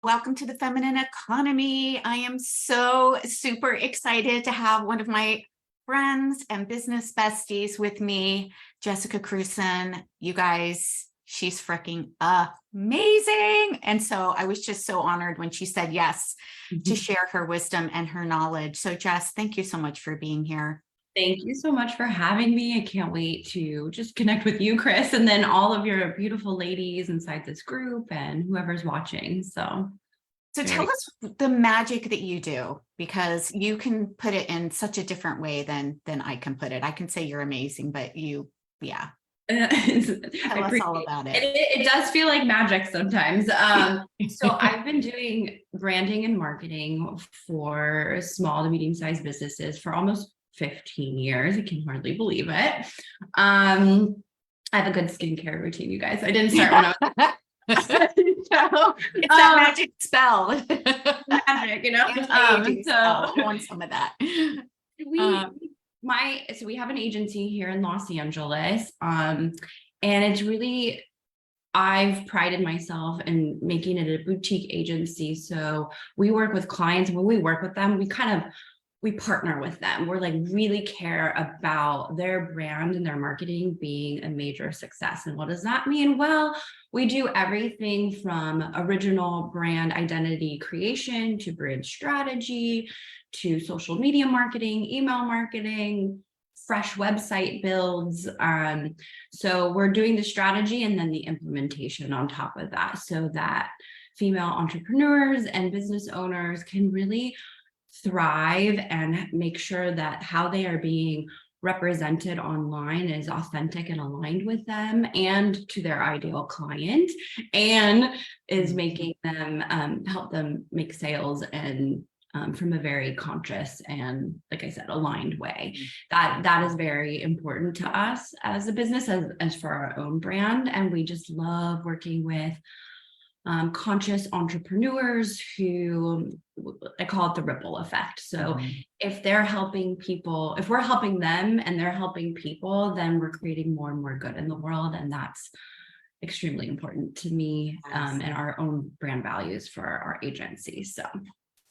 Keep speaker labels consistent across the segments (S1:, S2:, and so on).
S1: Welcome to the Feminine Economy. I am so super excited to have one of my friends and business besties with me, Jessica Krewson. You guys, she's freaking amazing. And so I was just so honored when she said yes to share her wisdom and her knowledge. So Jess, thank you so much for being here.
S2: Thank you so much for having me. I can't wait to just connect with you, Chris, and then all of your beautiful ladies inside this group and whoever's watching. So
S1: tell us the magic that you do, because you can put it in such a different way than I can put it. I can say you're amazing, but you, yeah. Tell us all about it.
S2: It does feel like magic sometimes. So I've been doing branding and marketing for small to medium-sized businesses for almost 15 years. I can hardly believe it. I have a good skincare routine, you guys. I didn't start when I was
S1: so, it's that magic spell.
S2: Magic, you know.
S1: So I want some of that.
S2: We have an agency here in Los Angeles, and it's really, I've prided myself in making it a boutique agency. So we work with clients. When we work with them, we partner with them. We're like really care about their brand and their marketing being a major success. And what does that mean? Well, we do everything from original brand identity creation to brand strategy, to social media marketing, email marketing, fresh website builds. So we're doing the strategy and then the implementation on top of that, so that female entrepreneurs and business owners can really thrive and make sure that how they are being represented online is authentic and aligned with them and to their ideal client, and is making them help them make sales and from a very conscious and, like I said, aligned way. That is very important to us as a business, as for our own brand. And we just love working with conscious entrepreneurs who, I call it the ripple effect. So if they're helping people, if we're helping them and they're helping people, then we're creating more and more good in the world. And that's extremely important to me, and our own brand values for our agency.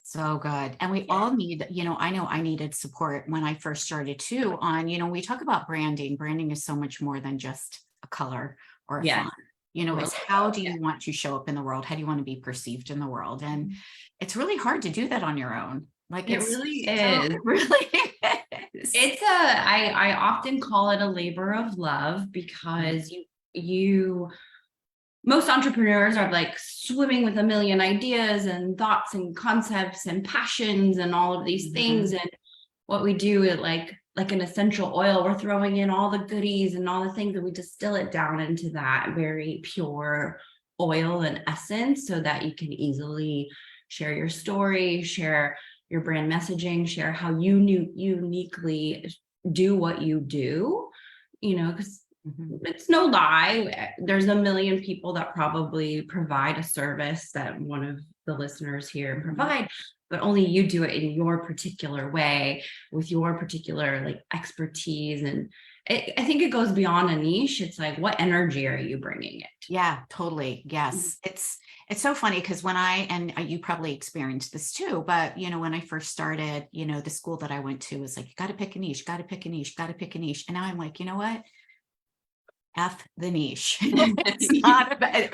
S1: So good. And we all need, I know I needed support when I first started too on, we talk about branding. Branding is so much more than just a color or a font. It's how do you want to show up in the world? How do you want to be perceived in the world? And it's really hard to do that on your own. Like
S2: it really is.
S1: It really is.
S2: I often call it a labor of love, because most entrepreneurs are like swimming with a million ideas and thoughts and concepts and passions and all of these things. And what we do is like an essential oil, we're throwing in all the goodies and all the things, and we distill it down into that very pure oil and essence, so that you can easily share your story, share your brand messaging, share how you uniquely do what you do, because it's no lie. There's a million people that probably provide a service that one of the listeners here provide, but only you do it in your particular way with your particular like expertise. And I think it goes beyond a niche. It's like, what energy are you bringing it?
S1: Yeah, totally. Yes. It's so funny because and you probably experienced this too, but when I first started, the school that I went to was like, you got to pick a niche, got to pick a niche, got to pick a niche. And now I'm like, you know what? F the niche. It's not about, it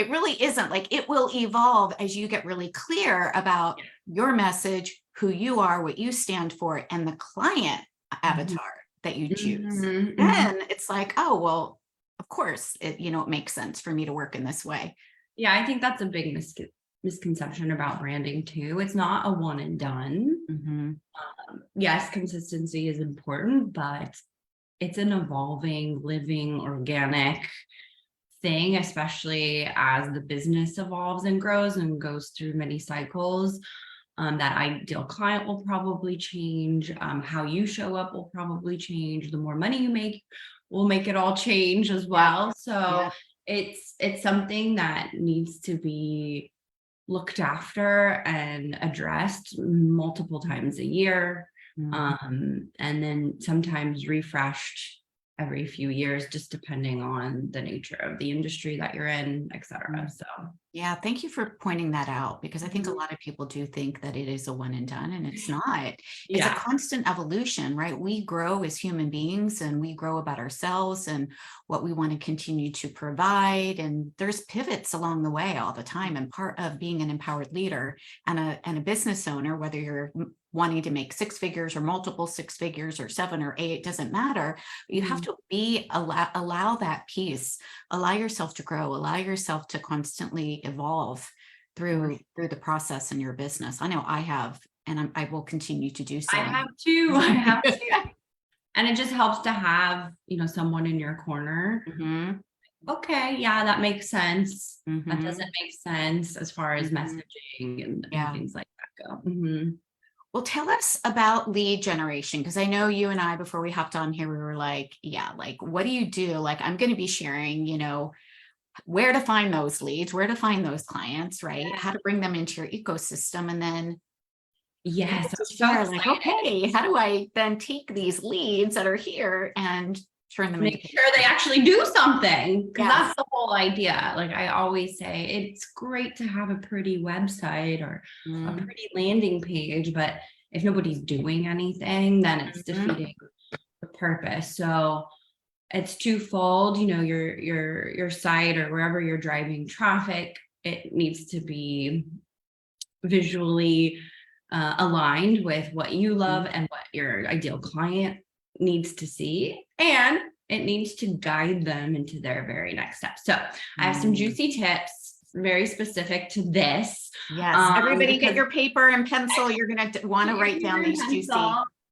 S1: really isn't. Like, it will evolve as you get really clear about your message, who you are, what you stand for, and the client avatar that you choose. Then it's like, oh, well, of course, it makes sense for me to work in this way.
S2: Yeah, I think that's a big misconception about branding too. It's not a one and done. Yes, consistency is important, but it's an evolving, living, organic thing, especially as the business evolves and grows and goes through many cycles. That ideal client will probably change. How you show up will probably change. The more money you make will make it all change as well. So it's something that needs to be looked after and addressed multiple times a year. And then sometimes refreshed every few years, just depending on the nature of the industry that you're in, et cetera. So
S1: Yeah, thank you for pointing that out, because I think a lot of people do think that it is a one and done, and it's not. It's a
S2: Yeah.
S1: constant evolution, right? We grow as human beings, and we grow about ourselves and what we want to continue to provide. And there's pivots along the way all the time. And part of being an empowered leader and a business owner, whether you're wanting to make six figures or multiple six figures or 7 or 8, it doesn't matter. You have to allow that piece, allow yourself to grow, allow yourself to constantly evolve through the process in your business. I know I have, and I will continue to do so.
S2: I have too. I have too. And it just helps to have, someone in your corner.
S1: Mhm.
S2: Okay, yeah, that makes sense. That
S1: Mhm.
S2: doesn't make sense as far as
S1: Mhm.
S2: messaging and
S1: Yeah.
S2: things like that go.
S1: Well, tell us about lead generation, because I know you and I, before we hopped on here, we were like, yeah, like, what do you do? Like, I'm going to be sharing, where to find those leads, where to find those clients, right? How to bring them into your ecosystem. And then you
S2: Yes,
S1: get to
S2: I'm so
S1: share, like,
S2: excited.
S1: okay, how do I then take these leads that are here and turn them into
S2: Make sure they actually do something, because
S1: Yes.
S2: that's the whole idea. Like I always say, it's great to have a pretty website or a pretty landing page, but if nobody's doing anything, then it's defeating the purpose. So it's twofold, your site or wherever you're driving traffic, it needs to be visually aligned with what you love and what your ideal client needs to see, and it needs to guide them into their very next step. So I have some juicy tips very specific to this.
S1: Yes, everybody get
S2: because
S1: your paper and pencil. You're going to want to write down these juicy.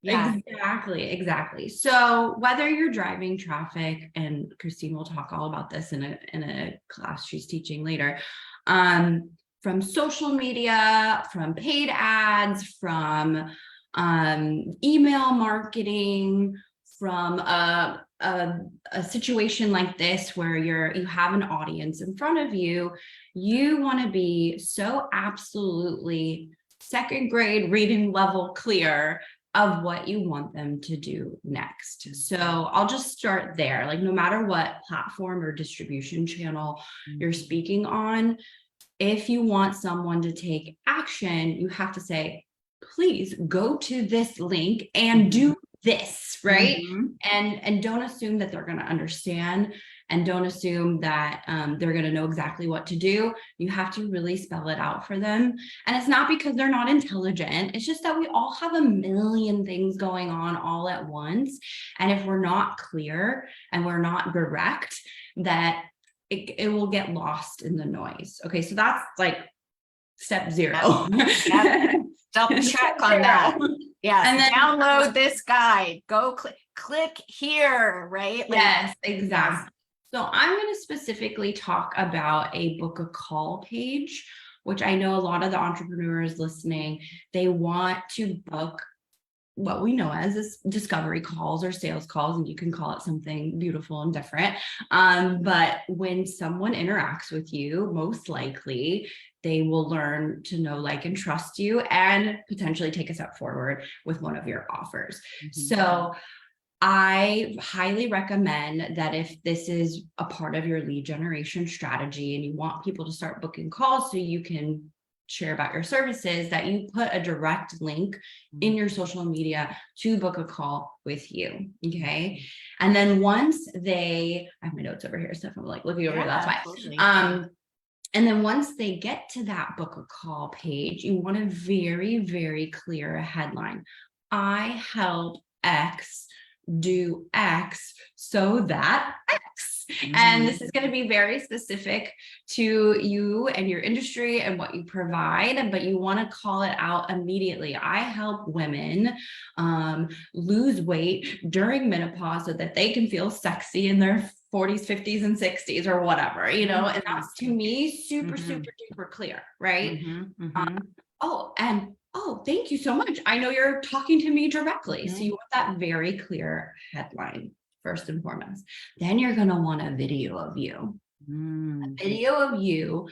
S1: Yeah.
S2: Exactly. So whether you're driving traffic, and Christine will talk all about this in a class she's teaching later, from social media, from paid ads, from email marketing, from a situation like this where you have an audience in front of you, you want to be so absolutely second grade reading level clear of what you want them to do next. So I'll just start there. Like, no matter what platform or distribution channel you're speaking on, if you want someone to take action, you have to say, please go to this link and do this, right? And don't assume that they're going to understand, and don't assume that they're going to know exactly what to do. You have to really spell it out for them. And it's not because they're not intelligent. It's just that we all have a million things going on all at once. And if we're not clear and we're not direct, that it will get lost in the noise. Okay, so that's like step 0.
S1: Double check on that. Yes. And then download this guide. Go click here, right?
S2: Yes, exactly. So I'm going to specifically talk about a book a call page, which I know a lot of the entrepreneurs listening, they want to book what we know as discovery calls or sales calls, and you can call it something beautiful and different. But when someone interacts with you, most likely they will learn to know, like, and trust you, and potentially take a step forward with one of your offers. So I highly recommend that if this is a part of your lead generation strategy and you want people to start booking calls so you can share about your services, that you put a direct link in your social media to book a call with you. Okay. And then once I have my notes over here, stuff I'm like looking over here, that's fine.
S1: Totally.
S2: And then once they get to that book a call page, you want a very, very clear headline. I help X do X so that X. And this is going to be very specific to you and your industry and what you provide, but you want to call it out immediately. I help women lose weight during menopause so that they can feel sexy in their 40s, 50s, and 60s or whatever, and that's, to me, super, super duper clear, right? Oh, thank you so much. I know you're talking to me directly. So you want that very clear headline first and foremost. Then you're going to want a video of you. A video of you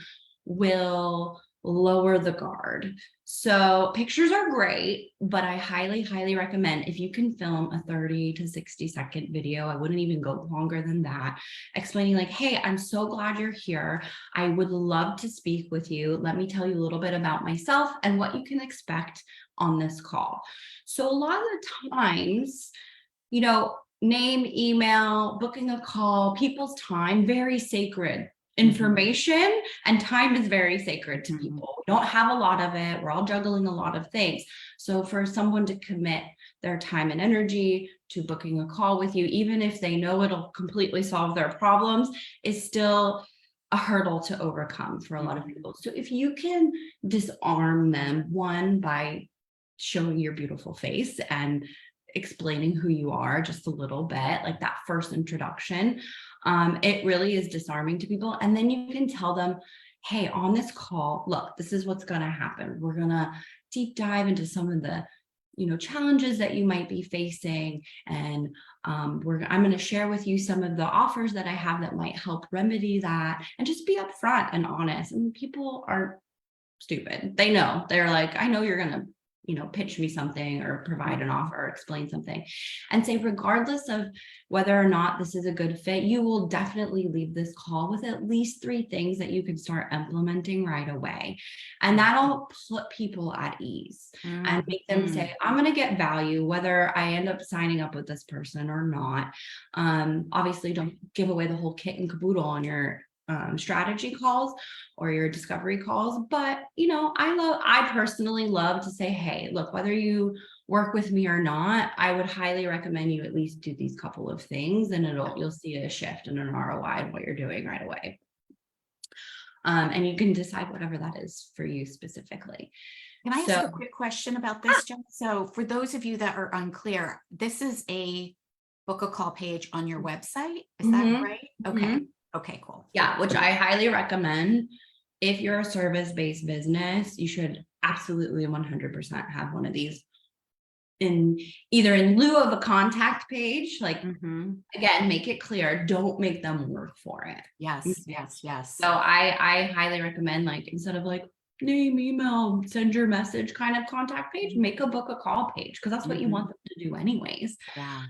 S2: will lower the guard. So pictures are great, but I highly, highly recommend if you can film a 30 to 60-second video, I wouldn't even go longer than that, explaining like, hey, I'm so glad you're here. I would love to speak with you. Let me tell you a little bit about myself and what you can expect on this call. So a lot of the times, you know, name, email, booking a call, people's time, very sacred. Information and time is very sacred to people. We don't have a lot of it. We're all juggling a lot of things. So for someone to commit their time and energy to booking a call with you, even if they know it'll completely solve their problems, is still a hurdle to overcome for a lot of people. So if you can disarm them, one, by showing your beautiful face and explaining who you are just a little bit, like that first introduction, it really is disarming to people. And then you can tell them, hey, on this call, look, this is what's going to happen. We're going to deep dive into some of the, challenges that you might be facing. And I'm going to share with you some of the offers that I have that might help remedy that, and just be upfront and honest. And people aren't stupid. They know. They're like, I know you're going to pitch me something or provide an offer or explain something, and say, regardless of whether or not this is a good fit, you will definitely leave this call with at least 3 things that you can start implementing right away. And that'll put people at ease and make them say, I'm going to get value, whether I end up signing up with this person or not. Obviously, don't give away the whole kit and caboodle on your strategy calls or your discovery calls. But, I personally love to say, hey, look, whether you work with me or not, I would highly recommend you at least do these couple of things, and you'll see a shift and an ROI in what you're doing right away. And you can decide whatever that is for you specifically.
S1: Can I ask a quick question about this, Jess? So for those of you that are unclear, this is a book a call page on your website. Is that right? Okay. Okay, cool.
S2: Yeah, which I highly recommend. If you're a service-based business, you should absolutely 100% have one of these in lieu of a contact page. Like, again, make it clear, don't make them work for it.
S1: Yes.
S2: So I highly recommend, like, instead of like name, email, send your message kind of contact page, make a book a call page, because that's what you want them to do anyways.
S1: Yeah.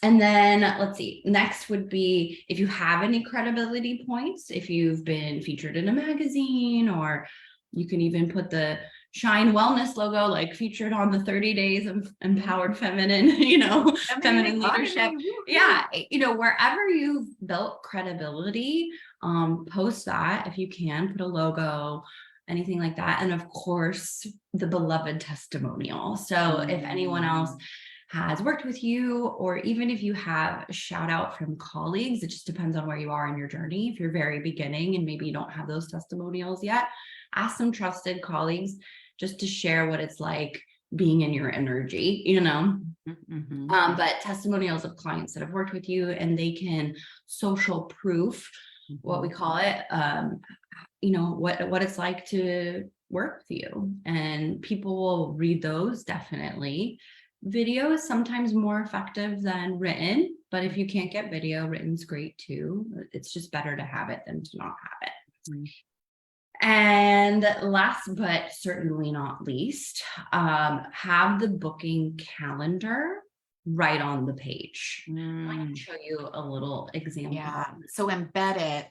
S2: And then let's see, next would be if you have any credibility points, if you've been featured in a magazine, or you can even put the Shine Wellness logo, like featured on the 30 days of empowered feminine, feminine leadership. Yeah. Wherever you've built credibility, post that if you can, put a logo, anything like that. And of course, the beloved testimonial. So if anyone else has worked with you, or even if you have a shout out from colleagues, it just depends on where you are in your journey. If you're very beginning and maybe you don't have those testimonials yet, ask some trusted colleagues just to share what it's like being in your energy, but testimonials of clients that have worked with you, and they can social proof, what we call it, what it's like to work with you, and people will read those. Definitely. Video is sometimes more effective than written, but if you can't get video, written's great too. It's just better to have it than to not have it. And last but certainly not least, have the booking calendar right on the page. I can show you a little example.
S1: Yeah. So embed it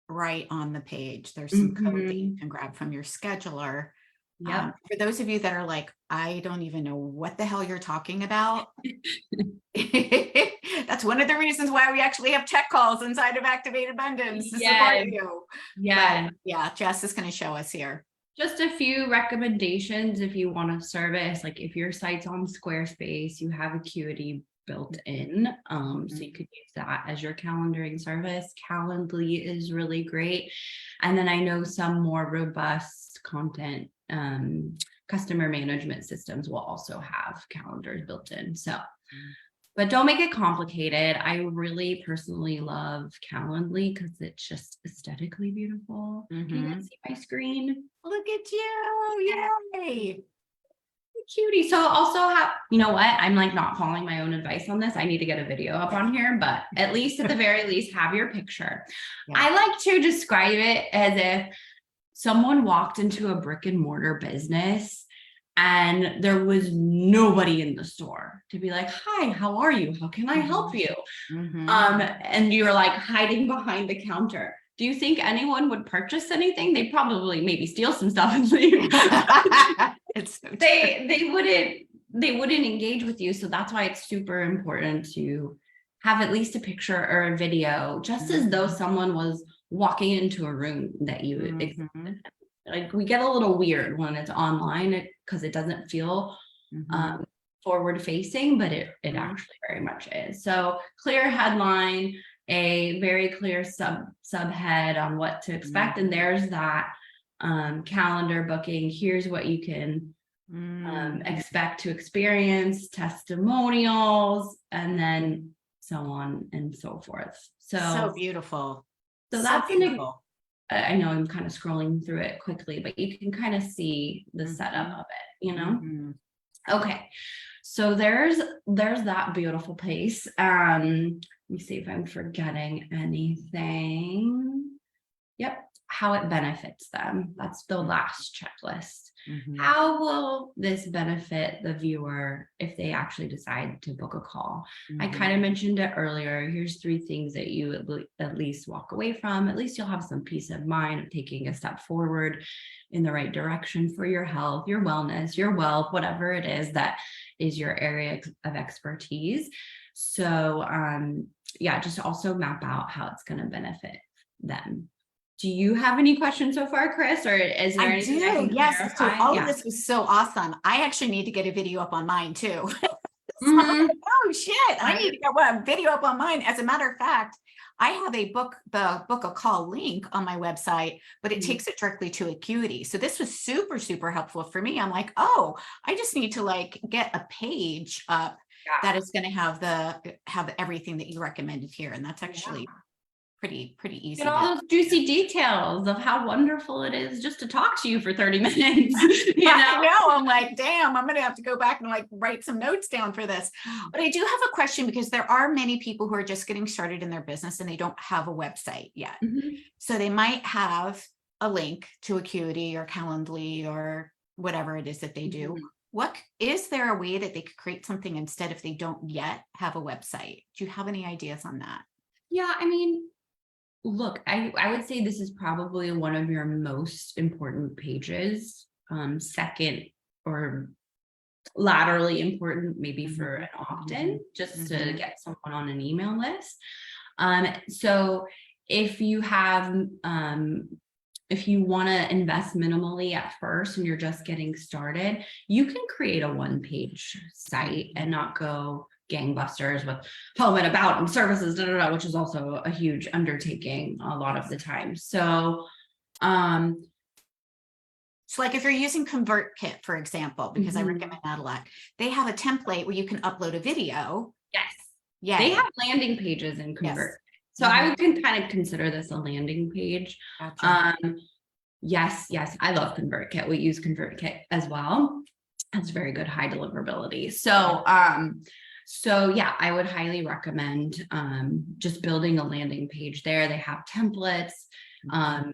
S1: right on the page. There's some code that you can grab from your scheduler.
S2: Yeah.
S1: For those of you that are like, I don't even know what the hell you're talking about. That's one of the reasons why we actually have tech calls inside of Activate Abundance to support you.
S2: Yeah.
S1: But yeah, Jess is going to show us here.
S2: Just a few recommendations if you want a service, like if your site's on Squarespace, you have Acuity built in. So you could use that as your calendaring service. Calendly is really great. And then I know some more robust content customer management systems will also have calendars built in. So, but don't make it complicated. I really personally love Calendly because it's just aesthetically beautiful. Can you guys see my screen?
S1: Look at you. Yay.
S2: Cutie. So also have, you know what? I'm like not following my own advice on this. I need to get a video up on here, but at least at the very least, have your picture. Yeah. I like to describe it as if someone walked into a brick and mortar business and there was nobody in the store to be like, hi, how are you? How can I help you? And you're like hiding behind the counter. Do you think anyone would purchase anything? They'd probably maybe steal some stuff and leave.
S1: It's so
S2: they wouldn't engage with you. So that's why it's super important to have at least a picture or a video, just as though someone was walking into a room that you like. We get a little weird when it's online because it doesn't feel forward facing, but it actually very much is. So clear headline, a very clear subhead on what to expect, and there's that calendar booking. Here's what you can expect to experience, testimonials, and then so on and so forth.
S1: So beautiful.
S2: So that's beautiful. I know I'm kind of scrolling through it quickly, but you can kind of see the setup of it, you know? Okay. So there's that beautiful place. Let me see if I'm forgetting anything. Yep. How it benefits them. That's the last checklist. How will this benefit the viewer if they actually decide to book a call? I kind of mentioned it earlier. Here's 3 things that you at least walk away from. At least you'll have some peace of mind of taking a step forward in the right direction for your health, your wellness, your wealth, whatever it is that is your area of expertise. So yeah, just also map out how it's going to benefit them. Do you have any questions so far, Chris, or is there anything I can
S1: yes. So
S2: clarify?
S1: all of this was so awesome. I actually need to get a video up on mine too. So I'm like, oh shit, I need to get a video up on mine. As a matter of fact, I have the book a call link on my website, but it takes it directly to Acuity. So this was super, super helpful for me. I'm like, oh, I just need to like get a page up that is going to have everything that you recommended here. And that's actually pretty easy.
S2: Get all those juicy details of how wonderful it is just to talk to you for 30 minutes. You know?
S1: I know. I'm like, damn, I'm going to have to go back and like write some notes down for this. But I do have a question because there are many people who are just getting started in their business and they don't have a website yet. So they might have a link to Acuity or Calendly or whatever it is that they do. What is there a way that they could create something instead if they don't yet have a website? Do you have any ideas on that?
S2: Yeah, I mean, look, I would say this is probably one of your most important pages. Second or laterally important, maybe for an opt-in, just to get someone on an email list. So if you have, if you want to invest minimally at first and you're just getting started, you can create a one-page site and not go gangbusters with home and about and services, which is also a huge undertaking a lot of the time. So
S1: like if you're using ConvertKit, for example, because I recommend that a lot, they have a template where you can upload a video.
S2: Yes. Yeah. They have landing pages in Convert. So I would kind of consider this a landing page. Gotcha. Yes. I love ConvertKit. We use ConvertKit as well. That's very good high deliverability. So yeah, I would highly recommend just building a landing page there. They have templates.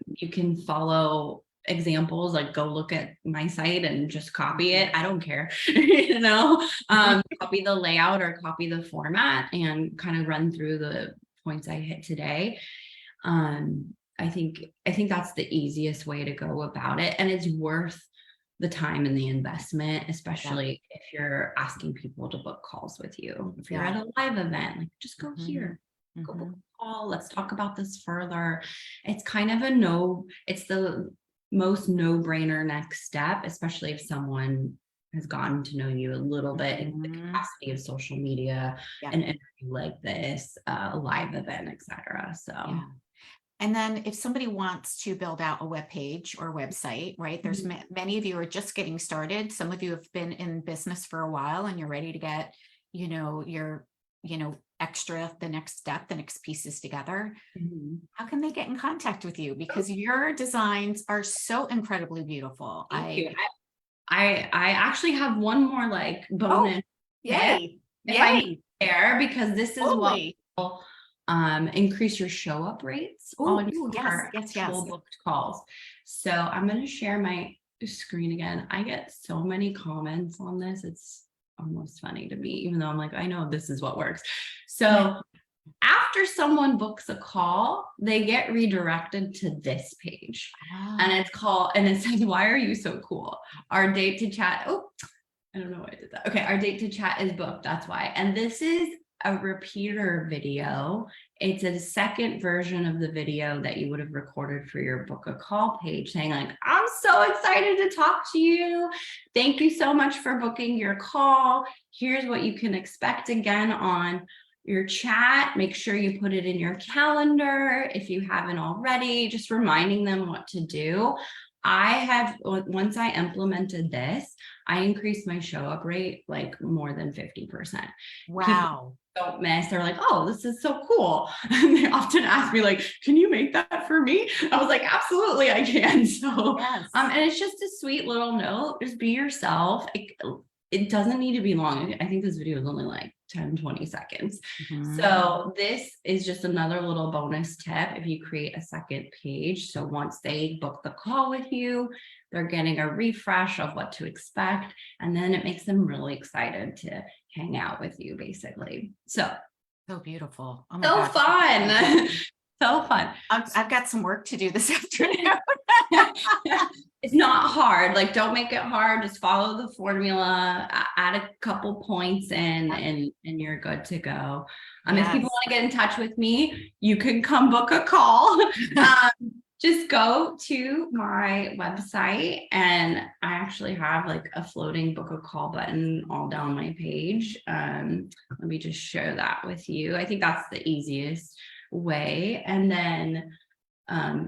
S2: You can follow examples, like go look at my site and just copy it. I don't care, you know, copy the layout or copy the format and kind of run through the points I hit today. I think that's the easiest way to go about it. And it's worth the time and the investment, especially if you're asking people to book calls with you. If you're at a live event, like just go here, go book a call. Let's talk about this further. It's kind of it's the most no-brainer next step, especially if someone has gotten to know you a little bit in the capacity of social media, an interview like this, a live event, etc. So.
S1: And then if somebody wants to build out a web page or website, right? There's many of you are just getting started. Some of you have been in business for a while and you're ready to get, your, the next step, the next pieces together. How can they get in contact with you? Because your designs are so incredibly beautiful.
S2: Thank you. I actually have one more like bonus.
S1: Yay.
S2: If I'm there, because this is what increase your show up rates
S1: Oh,
S2: on
S1: yes,
S2: your
S1: yes,
S2: actual
S1: yes.
S2: booked calls. So I'm going to share my screen again. I get so many comments on this. It's almost funny to me, even though I'm like, I know this is what works. So after someone books a call, they get redirected to this page. And it's called, and it says, why are you so cool? Our date to chat. Oh, I don't know why I did that. Okay, our date to chat is booked. That's why. And this is a repeater video. It's a second version of the video that you would have recorded for your book a call page saying like, I'm so excited to talk to you. Thank you so much for booking your call. Here's what you can expect again on your chat. Make sure you put it in your calendar if you haven't already, just reminding them what to do. Once I implemented this, I increased my show up rate like more than 50%.
S1: Wow.
S2: People don't miss. They're like, oh, this is so cool. And they often ask me like, can you make that for me? I was like, absolutely, I can. So,
S1: Yes.
S2: and it's just a sweet little note. Just be yourself. It doesn't need to be long. I think this video is only like 10, 20 seconds.
S1: Mhm.
S2: So this is just another little bonus tip if you create a second page. So once they book the call with you, they're getting a refresh of what to expect. And then it makes them really excited to hang out with you, basically. So
S1: beautiful. Oh my
S2: so
S1: God.
S2: fun. So fun.
S1: I've got some work to do this afternoon.
S2: It's not hard. Like, don't make it hard. Just follow the formula, add a couple points in, and you're good to go. If people want to get in touch with me, you can come book a call. Just go to my website, and I actually have like a floating book a call button all down my page. Let me just share that with you. I think that's the easiest way. And then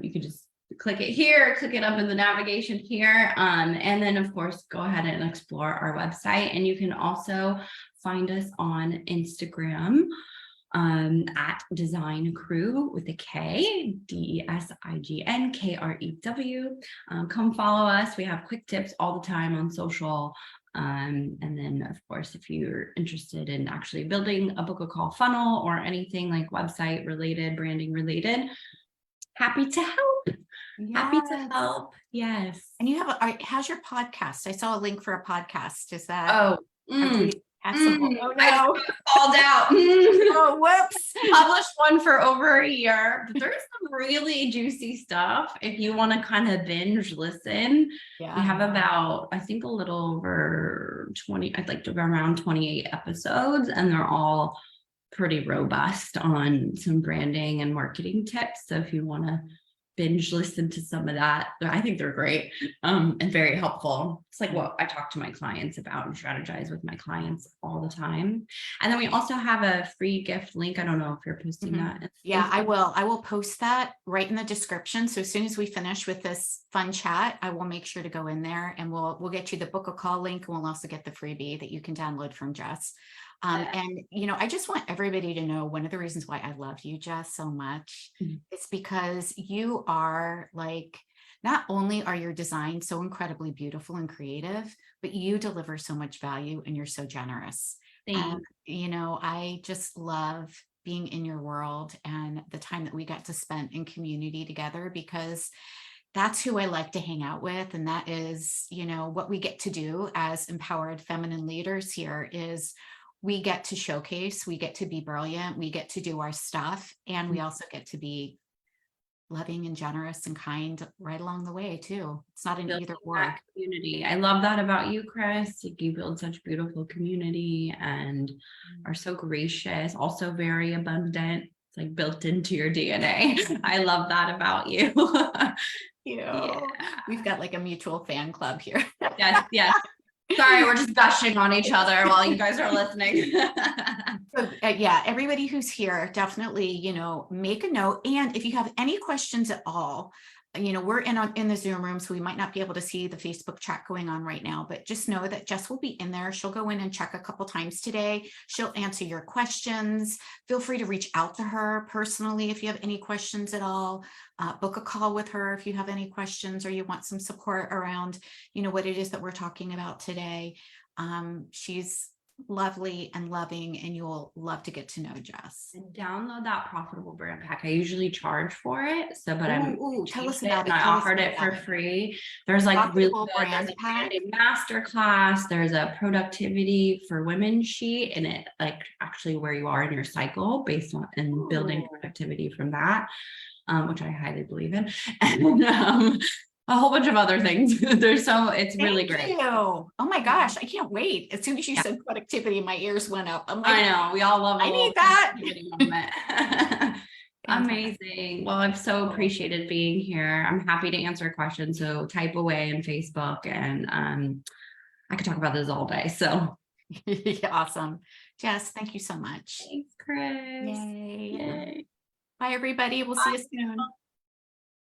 S2: you can just click it here, click it up in the navigation here. And then of course, go ahead and explore our website. And you can also find us on Instagram at Design Crew with a K, DESIGNKREW. Come follow us. We have quick tips all the time on social. And then of course, if you're interested in actually building a book a call funnel or anything like website related, branding related, happy to help. Happy to help. Yes.
S1: And you have how's your podcast? I saw a link for a podcast. Is that
S2: oh
S1: no.
S2: I called out.
S1: Oh, whoops.
S2: Published one for over a year, but there's some really juicy stuff if you want to kind of binge listen. We have about, I think, a little over 20, I'd like to go around 28 episodes, and they're all pretty robust on some branding and marketing tips. So if you want to binge listen to some of that, I think they're great and very helpful. It's like what I talk to my clients about and strategize with my clients all the time. And then we also have a free gift link. I don't know if you're posting that.
S1: Yeah, I will post that right in the description. So as soon as we finish with this fun chat, I will make sure to go in there, and we'll get you the book a call link, and we'll also get the freebie that you can download from Jess. And, I just want everybody to know one of the reasons why I love you, Jess, so much is because you are like, not only are your designs so incredibly beautiful and creative, but you deliver so much value and you're so generous. And, I just love being in your world and the time that we got to spend in community together, because that's who I like to hang out with. And that is, what we get to do as empowered feminine leaders here is we get to showcase, we get to be brilliant, we get to do our stuff, and we also get to be loving and generous and kind right along the way too. It's not an either or.
S2: Community. I love that about you, Chris. You build such beautiful community and are so gracious, also very abundant. It's like built into your DNA. I love that about you.
S1: Yeah. We've got like a mutual fan club here.
S2: Yes. Sorry, we're just gushing on each other while you guys are listening.
S1: So, everybody who's here, definitely, make a note. And if you have any questions at all, we're in the Zoom room, so we might not be able to see the Facebook chat going on right now, but just know that Jess will be in there. She'll go in and check a couple times today. She'll answer your questions. Feel free to reach out to her personally if you have any questions at all. Book a call with her if you have any questions or you want some support around, what it is that we're talking about today. She's lovely and loving, and you'll love to get to know Jess.
S2: And download that profitable brand pack. I usually charge for it. So, but
S1: Tell us
S2: changed it
S1: about
S2: and
S1: it.
S2: I
S1: Tell us
S2: offered it
S1: about
S2: for
S1: it.
S2: free. There's like really
S1: Profitable
S2: good, there's
S1: brand
S2: a
S1: pack.
S2: branding master class. There's a productivity for women sheet, and it like actually where you are in your cycle based on and building
S1: Ooh.
S2: productivity from that, which I highly believe in. And a whole bunch of other things. It's really
S1: Thank
S2: great.
S1: you. Oh my gosh, I can't wait. As soon as you
S2: Yeah.
S1: said productivity, my ears went up. I'm like,
S2: I know we all love a
S1: I
S2: little
S1: need that.
S2: productivity moment. Amazing. Well, I've so appreciated being here. I'm happy to answer questions. So type away in Facebook, and I could talk about this all day. So
S1: Awesome. Jess, thank you so much.
S2: thanks, Chris.
S1: Yay.
S2: Yay.
S1: Bye, everybody. We'll see you soon.